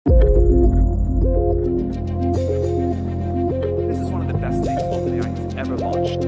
This is one of the best things OpenAI has ever launched.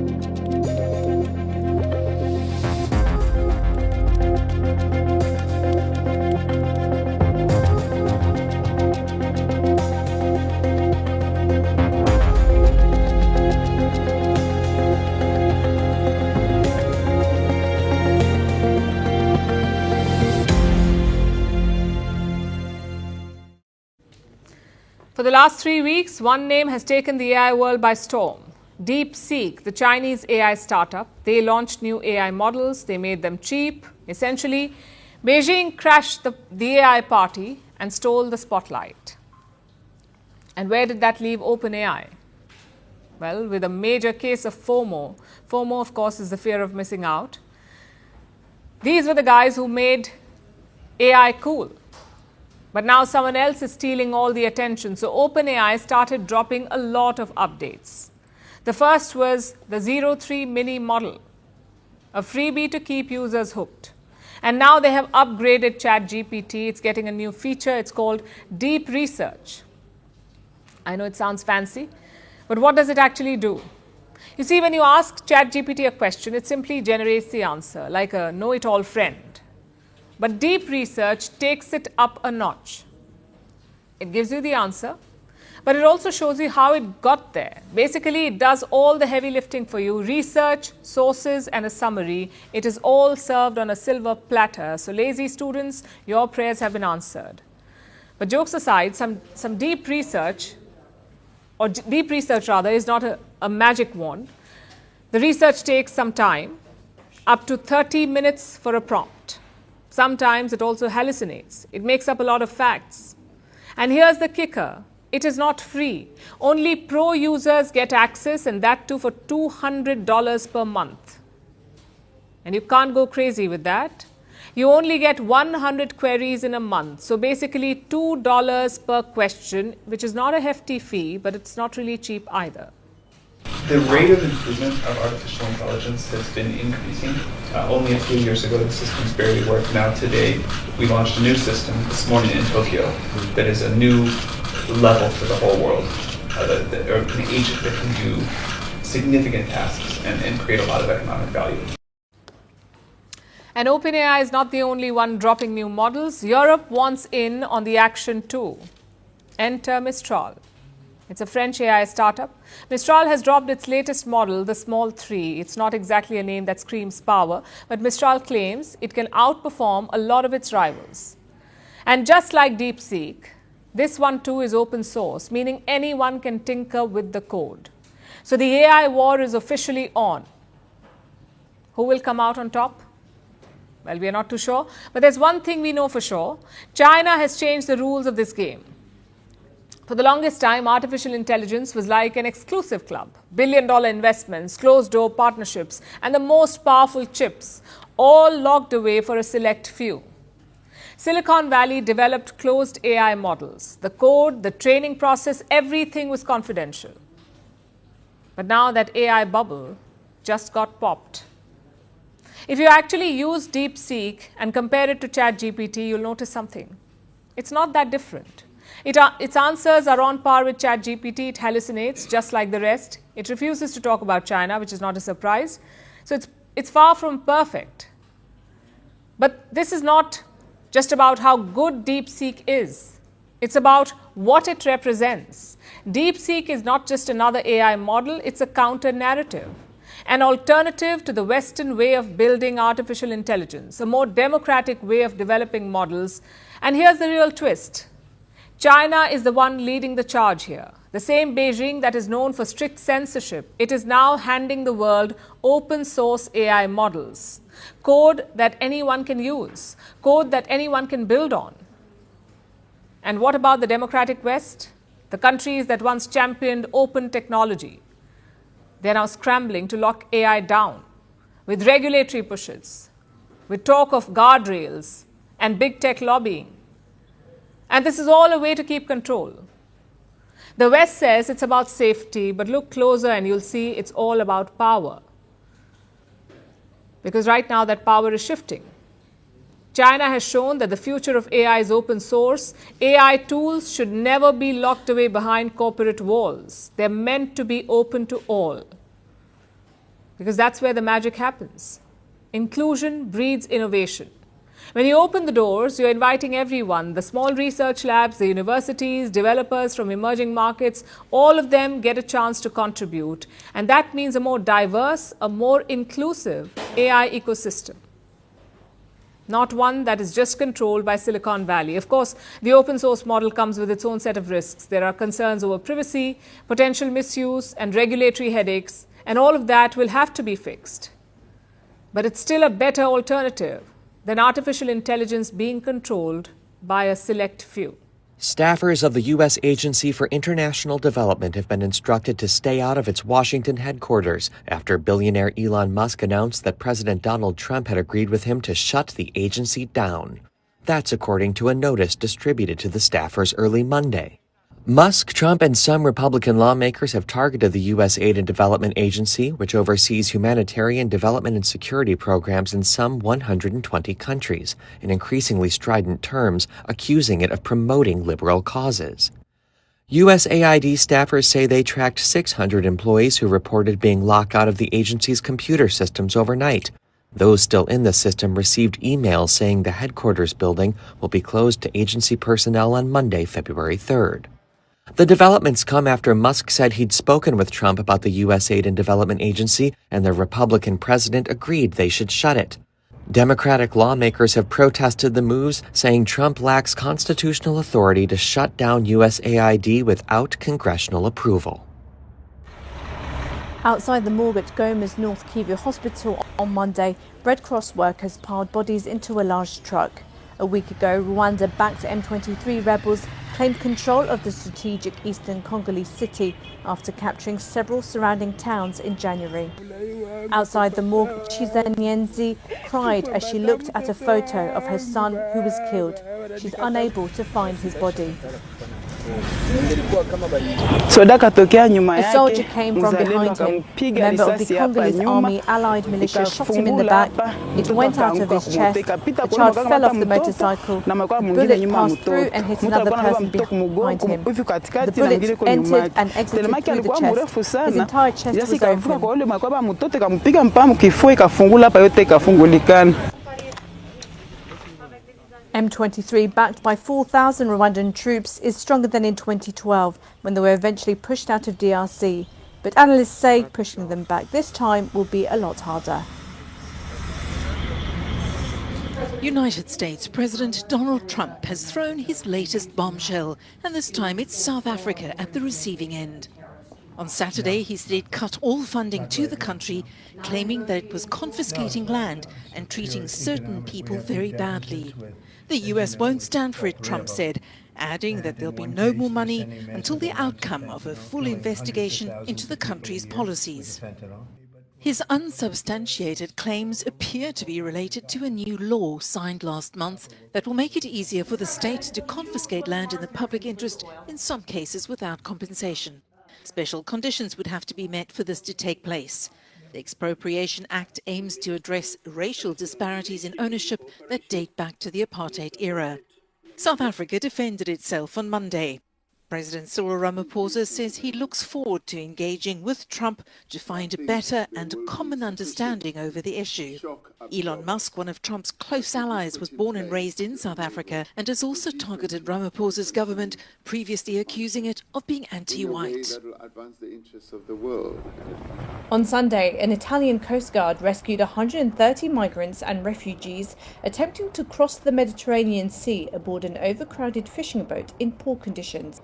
For the last 3 weeks, one name has taken the AI world by storm. DeepSeek, the Chinese AI startup, they launched new AI models, they made them cheap. Essentially, Beijing crashed the AI party and stole the spotlight. And where did that leave OpenAI? Well, with a major case of FOMO. FOMO, of course, is the fear of missing out. These were the guys who made AI cool. But now someone else is stealing all the attention. So OpenAI started dropping a lot of updates. The first was the 03 mini model, a freebie to keep users hooked. And now they have upgraded ChatGPT. It's getting a new feature. It's called Deep Research. I know it sounds fancy, but what does it actually do? You see, when you ask ChatGPT a question, it simply generates the answer, like a know-it-all friend. But Deep Research takes it up a notch. It gives you the answer, but it also shows you how it got there. Basically, it does all the heavy lifting for you: research, sources, and a summary. It is all served on a silver platter. So lazy students, your prayers have been answered. But jokes aside, some deep research, or deep research rather, is not a magic wand. The research takes some time, up to 30 minutes for a prompt. Sometimes it also hallucinates. It makes up a lot of facts. And here's the kicker. It is not free. Only pro users get access, and that too for $200 per month. And you can't go crazy with that. You only get 100 queries in a month. So basically $2 per question, which is not a hefty fee, but it's not really cheap either. The rate of improvement of artificial intelligence has been increasing. Only a few years ago, the systems barely worked. Now today, we launched a new system this morning in Tokyo that is a new level for the whole world. An agent that can do significant tasks and create a lot of economic value. And OpenAI is not the only one dropping new models. Europe wants in on the action too. Enter Mistral. It's a French AI startup. Mistral has dropped its latest model, the Small 3. It's not exactly a name that screams power, but Mistral claims it can outperform a lot of its rivals. And just like DeepSeek, this one too is open source, meaning anyone can tinker with the code. So the AI war is officially on. Who will come out on top? Well, we are not too sure, but there's one thing we know for sure. China has changed the rules of this game. For the longest time, artificial intelligence was like an exclusive club. Billion-dollar investments, closed-door partnerships, and the most powerful chips, all locked away for a select few. Silicon Valley developed closed AI models. The code, the training process, everything was confidential. But now that AI bubble just got popped. If you actually use DeepSeek and compare it to ChatGPT, you'll notice something. It's not that different. Its answers are on par with ChatGPT. It hallucinates just like the rest. It refuses to talk about China, which is not a surprise. So it's far from perfect. But this is not just about how good DeepSeek is. It's about what it represents. DeepSeek is not just another AI model, it's a counter-narrative. An alternative to the Western way of building artificial intelligence, a more democratic way of developing models. And here's the real twist. China is the one leading the charge here. The same Beijing that is known for strict censorship, it is now handing the world open source AI models. Code that anyone can use, code that anyone can build on. And what about the democratic West? The countries that once championed open technology. They're now scrambling to lock AI down with regulatory pushes, with talk of guardrails and big tech lobbying. And this is all a way to keep control. The West says it's about safety, but look closer and you'll see it's all about power. Because right now that power is shifting. China has shown that the future of AI is open source. AI tools should never be locked away behind corporate walls. They're meant to be open to all, because that's where the magic happens. Inclusion breeds innovation. When you open the doors, you're inviting everyone, the small research labs, the universities, developers from emerging markets, all of them get a chance to contribute. And that means a more diverse, a more inclusive AI ecosystem. Not one that is just controlled by Silicon Valley. Of course, the open source model comes with its own set of risks. There are concerns over privacy, potential misuse, and regulatory headaches, and all of that will have to be fixed. But it's still a better alternative than artificial intelligence being controlled by a select few. Staffers of the U.S. Agency for International Development have been instructed to stay out of its Washington headquarters after billionaire Elon Musk announced that President Donald Trump had agreed with him to shut the agency down. That's according to a notice distributed to the staffers early Monday. Musk, Trump, and some Republican lawmakers have targeted the U.S. Aid and Development Agency, which oversees humanitarian development and security programs in some 120 countries, in increasingly strident terms, accusing it of promoting liberal causes. USAID staffers say they tracked 600 employees who reported being locked out of the agency's computer systems overnight. Those still in the system received emails saying the headquarters building will be closed to agency personnel on Monday, February 3rd. The developments come after Musk said he'd spoken with Trump about the U.S. Aid and Development Agency, and the Republican president agreed they should shut it. Democratic lawmakers have protested the moves, saying Trump lacks constitutional authority to shut down USAID without congressional approval. Outside the morgue at Goma's North Kivu Hospital on Monday, Red Cross workers piled bodies into a large truck. A week ago, Rwanda-backed M23 rebels claimed control of the strategic eastern Congolese city after capturing several surrounding towns in January. Outside the morgue, Chizenyenzi cried as she looked at a photo of her son who was killed. She's unable to find his body. A soldier came from behind him. A member of the Congolese army allied militia shot him in the back. It went out of his chest. The child fell off the motorcycle. The bullet passed through and hit another person behind him. The bullet entered and exited through the chest. His entire chest was open. M23, backed by 4,000 Rwandan troops, is stronger than in 2012, when they were eventually pushed out of DRC. But analysts say pushing them back this time will be a lot harder. United States President Donald Trump has thrown his latest bombshell, and this time it's South Africa at the receiving end. On Saturday, he said he'd cut all funding to the country, claiming that it was confiscating land and treating certain people very badly. The US won't stand for it, Trump said, adding that there'll be no more money until the outcome of a full investigation into the country's policies. His unsubstantiated claims appear to be related to a new law signed last month that will make it easier for the state to confiscate land in the public interest, in some cases without compensation. Special conditions would have to be met for this to take place. The Expropriation Act aims to address racial disparities in ownership that date back to the apartheid era. South Africa defended itself on Monday. President Cyril Ramaphosa says he looks forward to engaging with Trump to find a better and common understanding over the issue. Elon Musk, one of Trump's close allies, was born and raised in South Africa and has also targeted Ramaphosa's government, previously accusing it of being anti-white. On Sunday, an Italian Coast Guard rescued 130 migrants and refugees attempting to cross the Mediterranean Sea aboard an overcrowded fishing boat in poor conditions.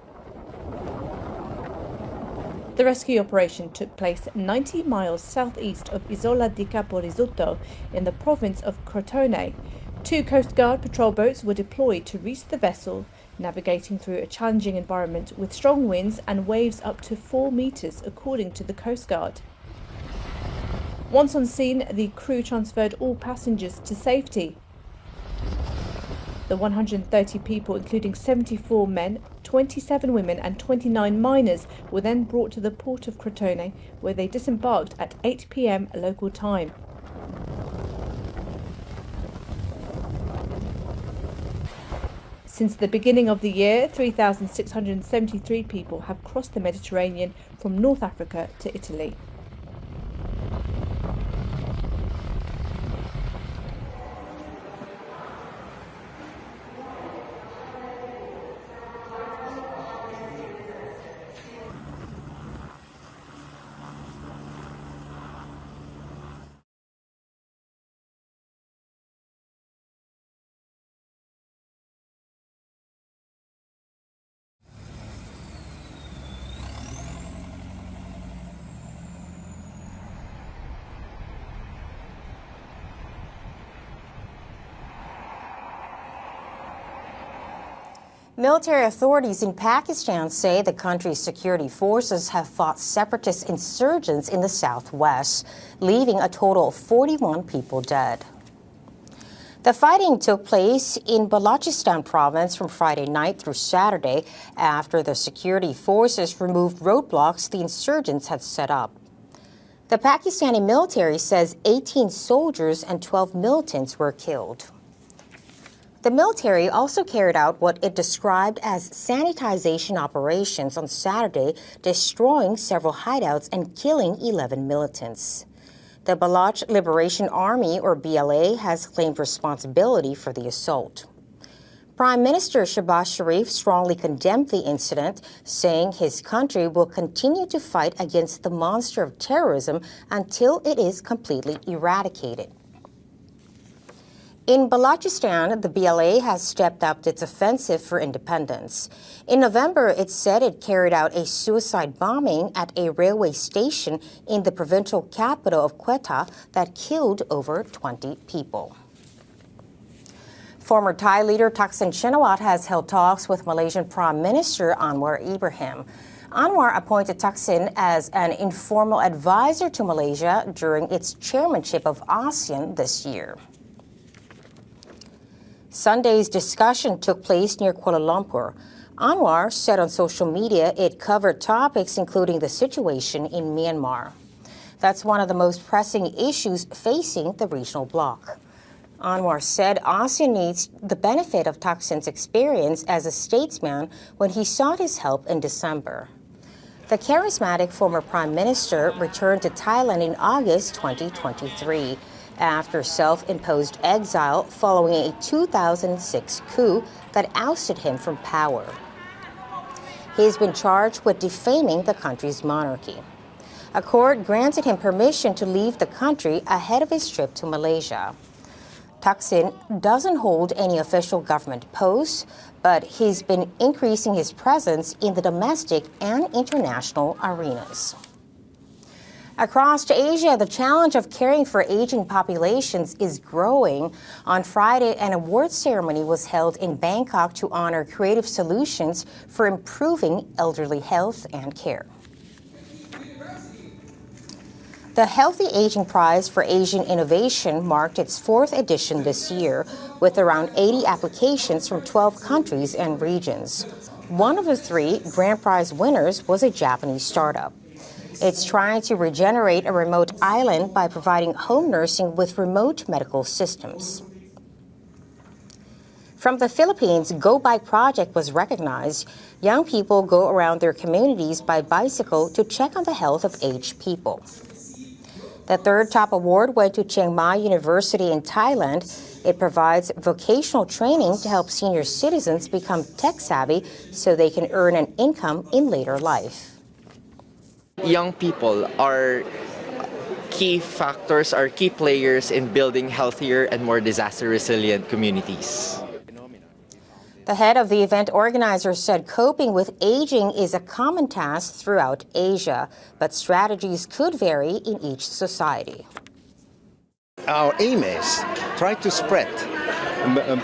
The rescue operation took place 90 miles southeast of Isola di Capo Rizzuto in the province of Crotone. 2 Coast Guard patrol boats were deployed to reach the vessel, navigating through a challenging environment with strong winds and waves up to 4 meters, according to the Coast Guard. Once on scene, the crew transferred all passengers to safety. The 130 people, including 74 men, 27 women and 29 minors, were then brought to the port of Crotone, where they disembarked at 8 p.m. local time. Since the beginning of the year, 3,673 people have crossed the Mediterranean from North Africa to Italy. Military authorities in Pakistan say the country's security forces have fought separatist insurgents in the southwest, leaving a total of 41 people dead. The fighting took place in Balochistan province from Friday night through Saturday after the security forces removed roadblocks the insurgents had set up. The Pakistani military says 18 soldiers and 12 militants were killed. The military also carried out what it described as sanitization operations on Saturday, destroying several hideouts and killing 11 militants. The Baloch Liberation Army, or BLA, has claimed responsibility for the assault. Prime Minister Shehbaz Sharif strongly condemned the incident, saying his country will continue to fight against the monster of terrorism until it is completely eradicated. In Balochistan, the BLA has stepped up its offensive for independence. In November, it said it carried out a suicide bombing at a railway station in the provincial capital of Quetta that killed over 20 people. Former Thai leader Thaksin Shinawatra has held talks with Malaysian Prime Minister Anwar Ibrahim. Anwar appointed Thaksin as an informal advisor to Malaysia during its chairmanship of ASEAN this year. Sunday's discussion took place near Kuala Lumpur. Anwar said on social media it covered topics including the situation in Myanmar. That's one of the most pressing issues facing the regional bloc. Anwar said ASEAN needs the benefit of Thaksin's experience as a statesman when he sought his help in December. The charismatic former prime minister returned to Thailand in August 2023. After self-imposed exile following a 2006 coup that ousted him from power. He's been charged with defaming the country's monarchy. A court granted him permission to leave the country ahead of his trip to Malaysia. Thaksin doesn't hold any official government posts, but he's been increasing his presence in the domestic and international arenas. Across Asia, the challenge of caring for aging populations is growing. On Friday, an awards ceremony was held in Bangkok to honor creative solutions for improving elderly health and care. The Healthy Aging Prize for Asian Innovation marked its fourth edition this year, with around 80 applications from 12 countries and regions. One of the three grand prize winners was a Japanese startup. It's trying to regenerate a remote island by providing home nursing with remote medical systems. From the Philippines, Go Bike Project was recognized. Young people go around their communities by bicycle to check on the health of aged people. The third top award went to Chiang Mai University in Thailand. It provides vocational training to help senior citizens become tech-savvy so they can earn an income in later life. Young people are key factors, are key players in building healthier and more disaster-resilient communities. The head of the event organizer said coping with aging is a common task throughout Asia, but strategies could vary in each society. Our aim is try to spread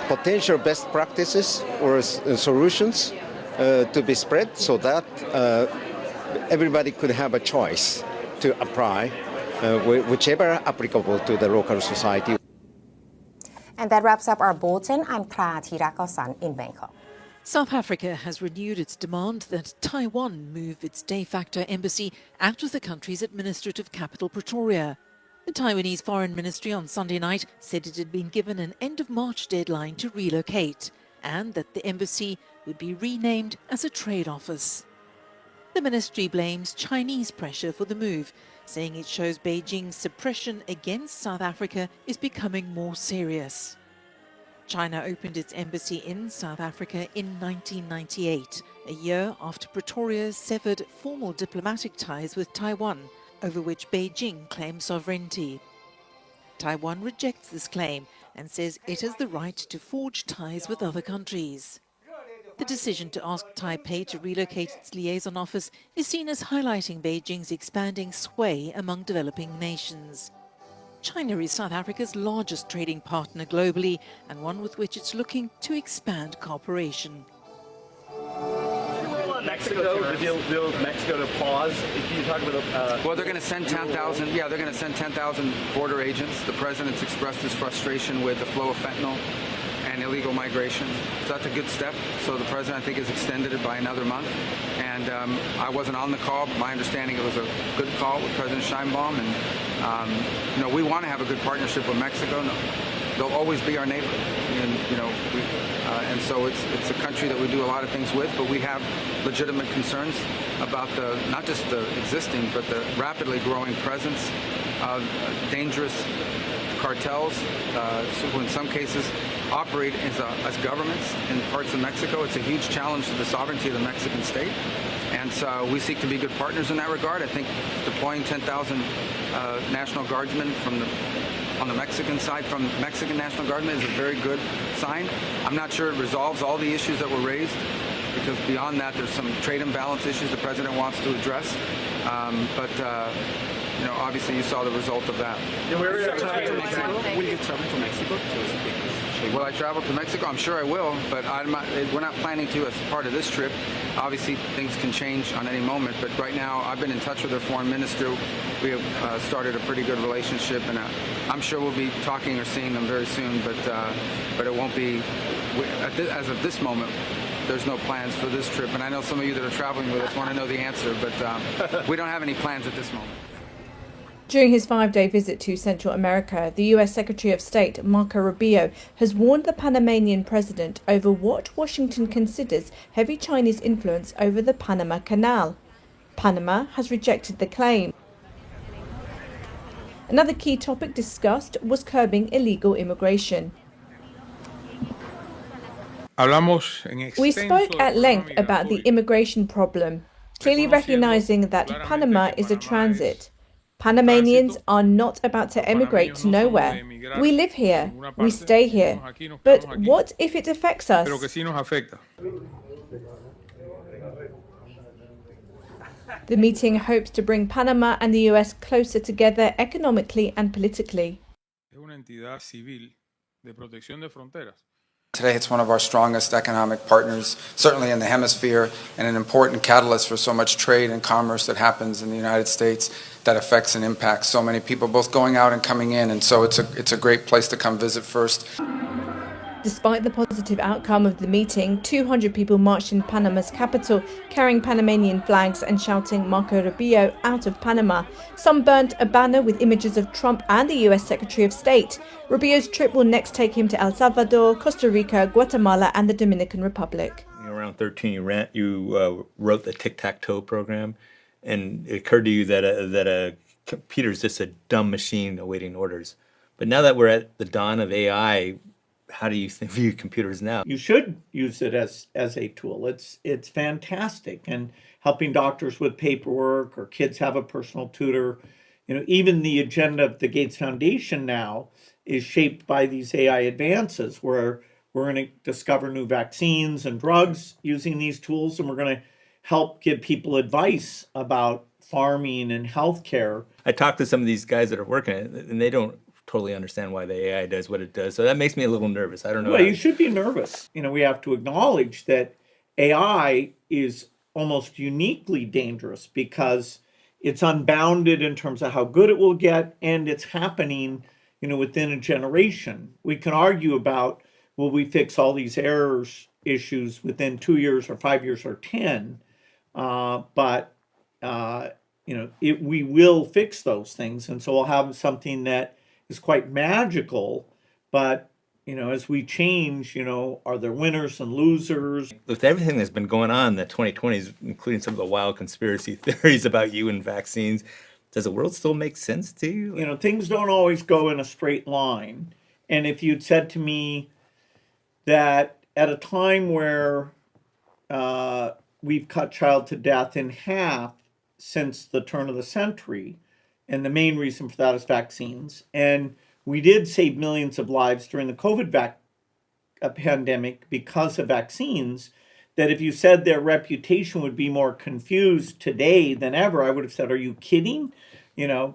potential best practices or solutions to be spread so that everybody could have a choice to apply whichever applicable to the local society. And that wraps up our bulletin. I'm Kra Thirakosan in Bangkok. South Africa has renewed its demand that Taiwan move its de facto embassy out of the country's administrative capital, Pretoria. The Taiwanese Foreign Ministry on Sunday night said it had been given an end-of-March deadline to relocate. and that the embassy would be renamed as a trade office. The ministry blames Chinese pressure for the move, saying it shows Beijing's suppression against South Africa is becoming more serious. China opened its embassy in South Africa in 1998, a year after Pretoria severed formal diplomatic ties with Taiwan, over which Beijing claims sovereignty. Taiwan rejects this claim and says it has the right to forge ties with other countries. The decision to ask Taipei to relocate its liaison office is seen as highlighting Beijing's expanding sway among developing nations. China is South Africa's largest trading partner globally and one with which it's looking to expand cooperation. Mexico, the deal with Mexico to pause. Can you talk about? Well, they're going to send 10,000. Yeah, they're going to send 10,000 border agents. The president's expressed his frustration with the flow of fentanyl and illegal migration. So that's a good step. So the president, I think, has extended it by another month. And I wasn't on the call, but my understanding it was a good call with President Sheinbaum. And we want to have a good partnership with Mexico. No, they'll always be our neighbor. And so it's a country that we do a lot of things with, but we have legitimate concerns about not just the existing, but the rapidly growing presence of dangerous cartels, who in some cases operate as governments in parts of Mexico. It's a huge challenge to the sovereignty of the Mexican state. And so we seek to be good partners in that regard. I think deploying 10,000 National Guardsmen on the Mexican side from Mexican National Guardsmen is a very good sign. I'm not sure it resolves all the issues that were raised, because beyond that there's some trade imbalance issues the president wants to address. Obviously you saw the result of that. Will you travel to Mexico? Will I travel to Mexico? I'm sure I will, but we're not planning to as part of this trip. Obviously, things can change on any moment, but right now I've been in touch with their foreign minister. We have started a pretty good relationship, and I'm sure we'll be talking or seeing them very soon, but it won't be, as of this moment, there's no plans for this trip. And I know some of you that are traveling with us want to know the answer, but we don't have any plans at this moment. During his 5-day visit to Central America, the US Secretary of State, Marco Rubio, has warned the Panamanian president over what Washington considers heavy Chinese influence over the Panama Canal. Panama has rejected the claim. Another key topic discussed was curbing illegal immigration. We spoke at length about the immigration problem, clearly recognizing that Panama is a transit. Panamanians are not about to emigrate to nowhere. We live here, we stay here. But what if it affects us? The meeting hopes to bring Panama and the US closer together economically and politically. Today, it's one of our strongest economic partners, certainly in the hemisphere, and an important catalyst for so much trade and commerce that happens in the United States that affects and impacts so many people, both going out and coming in. And so it's a great place to come visit first. Despite the positive outcome of the meeting, 200 people marched in Panama's capital, carrying Panamanian flags and shouting Marco Rubio out of Panama. Some burnt a banner with images of Trump and the US Secretary of State. Rubio's trip will next take him to El Salvador, Costa Rica, Guatemala and the Dominican Republic. Around 13, you wrote the tic-tac-toe program, and it occurred to you that a computer is just a dumb machine awaiting orders. But now that we're at the dawn of AI, how do you view computers now? You should use it as a tool. It's fantastic, and helping doctors with paperwork, or kids have a personal tutor. Even the agenda of the Gates Foundation now is shaped by these AI advances, where we're going to discover new vaccines and drugs using these tools, and we're going to help give people advice about farming and healthcare. I talked to some of these guys that are working it, and they don't totally understand why the AI does what it does. So that makes me a little nervous. I don't know. Well, you should be nervous. We have to acknowledge that AI is almost uniquely dangerous because it's unbounded in terms of how good it will get, and it's happening, within a generation. We can argue about, will we fix all these errors issues within 2 years or 5 years or 10? We will fix those things. And so we'll have something that is quite magical, but as we change, are there winners and losers? With everything that's been going on in the 2020s, including some of the wild conspiracy theories about you and vaccines, does the world still make sense to you? Things don't always go in a straight line. And if you'd said to me that at a time where we've cut child to death in half since the turn of the century, and the main reason for that is vaccines, and we did save millions of lives during the COVID pandemic because of vaccines, that if you said their reputation would be more confused today than ever, I would have said, are you kidding?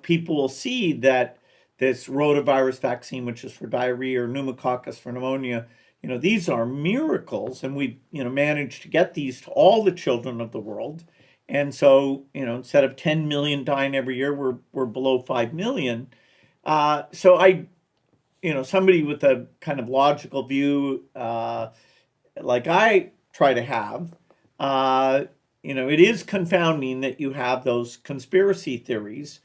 People will see that this rotavirus vaccine, which is for diarrhea, or pneumococcus for pneumonia, these are miracles. And we, managed to get these to all the children of the world. And so, instead of 10 million dying every year, we're below 5 million. So somebody with a kind of logical view, like I try to have, it is confounding that you have those conspiracy theories.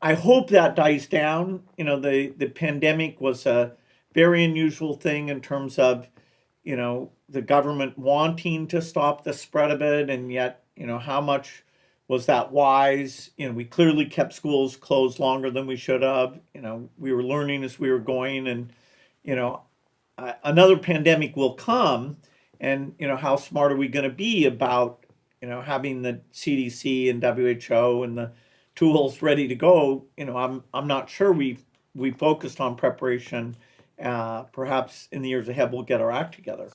I hope that dies down. The pandemic was a very unusual thing in terms of, the government wanting to stop the spread of it, and yet, how much was that wise? We clearly kept schools closed longer than we should have. We were learning as we were going, and, another pandemic will come, and, how smart are we going to be about, having the CDC and WHO and the tools ready to go? I'm not sure we focused on preparation. Perhaps in the years ahead, we'll get our act together.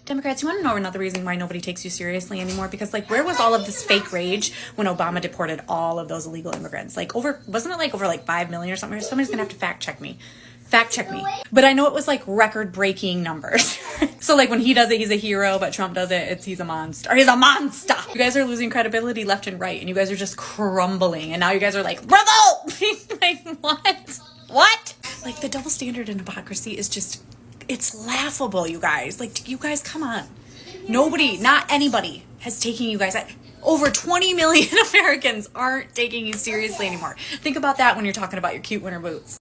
Democrats, you want to know another reason why nobody takes you seriously anymore? Because, where was all of this fake rage when Obama deported all of those illegal immigrants? Wasn't it over 5 million or something? Somebody's going to have to fact check me. But I know it was record-breaking numbers. So when he does it, he's a hero, but Trump does it, he's a monster. He's a monster! You guys are losing credibility left and right, and you guys are just crumbling. And now you guys are revolt! What? What? The double standard in hypocrisy is just, it's laughable, you guys. You guys, come on. Nobody, not anybody, has taken you guys. Over 20 million Americans aren't taking you seriously anymore. Think about that when you're talking about your cute winter boots.